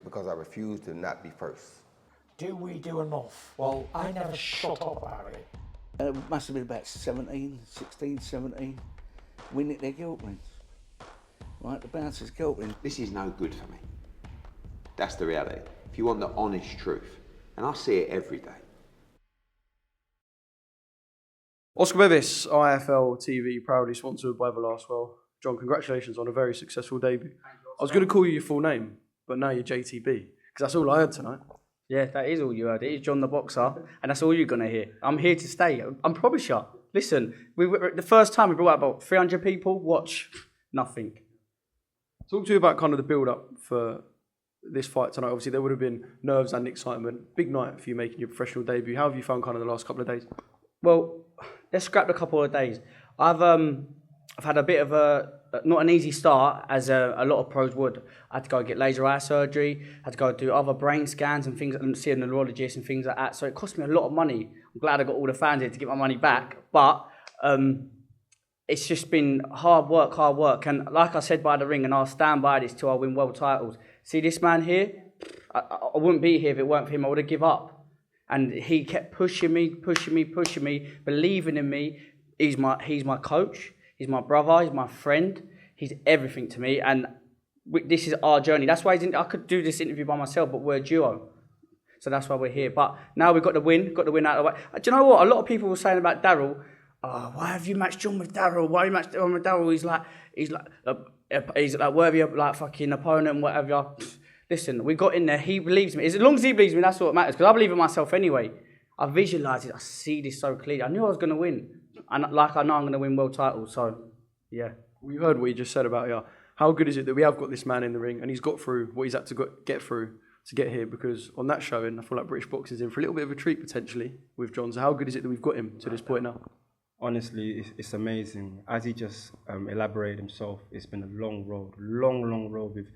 Because I refuse to not be first. Do we do enough? Well, I never shut up about it. It must have been about 16, 17. We nicked their guilt rings. Right, the bouncer's guilt rings. This is no good for me. That's the reality. If you want the honest truth, and I see it every day. Oscar Bevis, IFL TV, proudly sponsored by The Last Well. John, congratulations on a very successful debut. I was going to call you your full name, but now you're JTB, because that's all I heard tonight. Yeah, that is all you heard. It is John the Boxer, and that's all you're going to hear. I'm here to stay. I promise you. Listen, the first time we brought out about 300 people, watch, nothing. Talk to you about kind of the build-up for this fight tonight. Obviously, there would have been nerves and excitement. Big night for you making your professional debut. How have you found kind of the last couple of days? Well, let's scrap a couple of days. I've had a bit of not an easy start, as a lot of pros would. I had to go get laser eye surgery, had to go do other brain scans and things, and see a neurologist and things like that. So it cost me a lot of money. I'm glad I got all the fans here to get my money back. But it's just been hard work. And like I said by the ring, and I'll stand by this till I win world titles. See this man here? I wouldn't be here if it weren't for him. I would have given up. And he kept pushing me, believing in me. He's my coach. He's my brother. He's my friend. He's everything to me. And this is our journey. That's why I could do this interview by myself, but we're a duo. So that's why we're here. But now we've got the win out of the way. Do you know what? A lot of people were saying about Daryl, why have you matched John with Daryl? Why have you matched John with Daryl? He's like worthy of like fucking opponent, whatever. Listen, we got in there. He believes me. As long as he believes me, that's what matters. Because I believe in myself anyway. I visualise it. I see this so clearly. I knew I was going to win. And like I know I'm going to win world titles. So, yeah. We heard what you just said about how good is it that we have got this man in the ring and he's got through what he's had to get through to get here, because on that showing, I feel like British boxing's in for a little bit of a treat potentially with John. So how good is it that we've got him to this point now? Honestly, it's amazing. As he just elaborated himself, it's been a long road with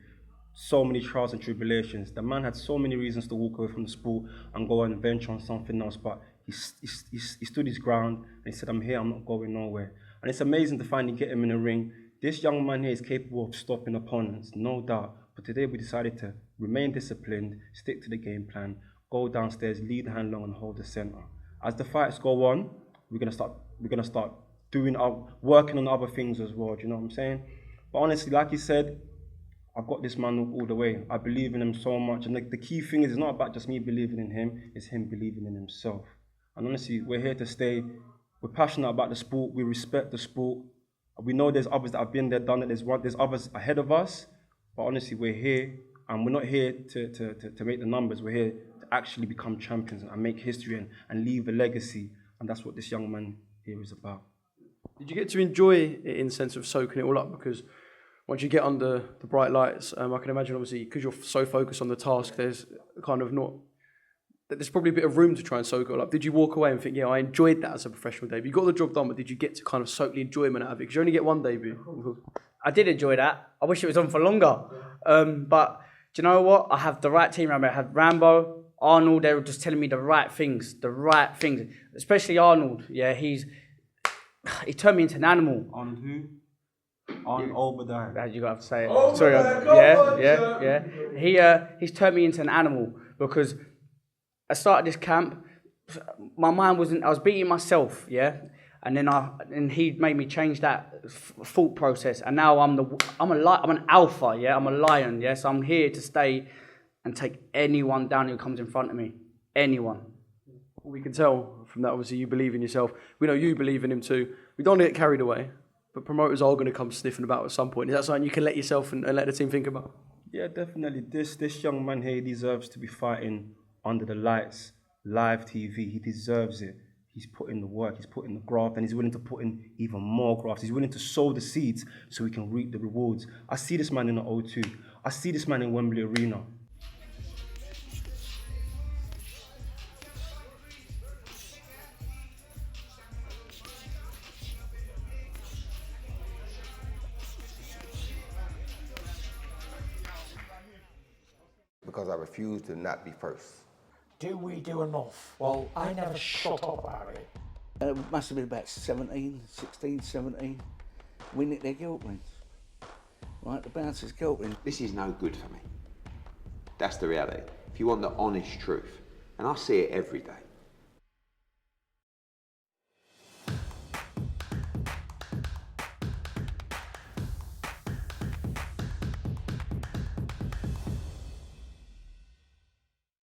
so many trials and tribulations. The man had so many reasons to walk away from the sport and go and venture on something else, but he stood his ground and he said, I'm here, I'm not going nowhere. And it's amazing to finally get him in the ring. This young man here is capable of stopping opponents, no doubt. But today we decided to remain disciplined, stick to the game plan, go downstairs, lead the hand long and hold the center. As the fights go on, we're gonna start working on other things as well. Do you know what I'm saying? But honestly, like you said, I've got this man all the way. I believe in him so much. And the key thing is, it's not about just me believing in him, it's him believing in himself. And honestly, we're here to stay. We're passionate about the sport. We respect the sport. We know there's others that have been there, done it. There's others ahead of us. But honestly, we're here. And we're not here to make the numbers. We're here to actually become champions and make history and leave a legacy. And that's what this young man here is about. Did you get to enjoy it in the sense of soaking it all up? Because once you get under the bright lights, I can imagine, obviously, because you're so focused on the task, there's probably a bit of room to try and soak it all up. Did you walk away and think, yeah, I enjoyed that as a professional debut? You got the job done, but did you get to kind of soak the enjoyment out of it? Because you only get one debut. I did enjoy that. I wish it was on for longer. But do you know what? I have the right team around me. I have Rambo, Arnold. They were just telling me the right things. Especially Arnold. Yeah, he turned me into an animal. Arnold who? Arnold Obadiah. You got to say it. Sorry. Yeah. He's turned me into an animal, because I started this camp. My mind wasn't. I was beating myself. Yeah. And then he made me change that thought process, and now I'm an alpha, yeah. I'm a lion, yeah. So I'm here to stay and take anyone down who comes in front of me, anyone. We can tell from that. Obviously, you believe in yourself. We know you believe in him too. We don't want to get carried away, but promoters are going to come sniffing about at some point. Is that something you can let yourself and let the team think about? Yeah, definitely. This young man here deserves to be fighting under the lights, live TV. He deserves it. He's put in the work, he's put in the graft, and he's willing to put in even more graft. He's willing to sow the seeds so we can reap the rewards. I see this man in the O2. I see this man in Wembley Arena. Because I refuse to not be first. Do we do enough? Well, I never shut up about it. It must have been about 16, 17. We nicked their guilt rings. Right, the bouncer's guilt rings. This is no good for me. That's the reality. If you want the honest truth, and I see it every day.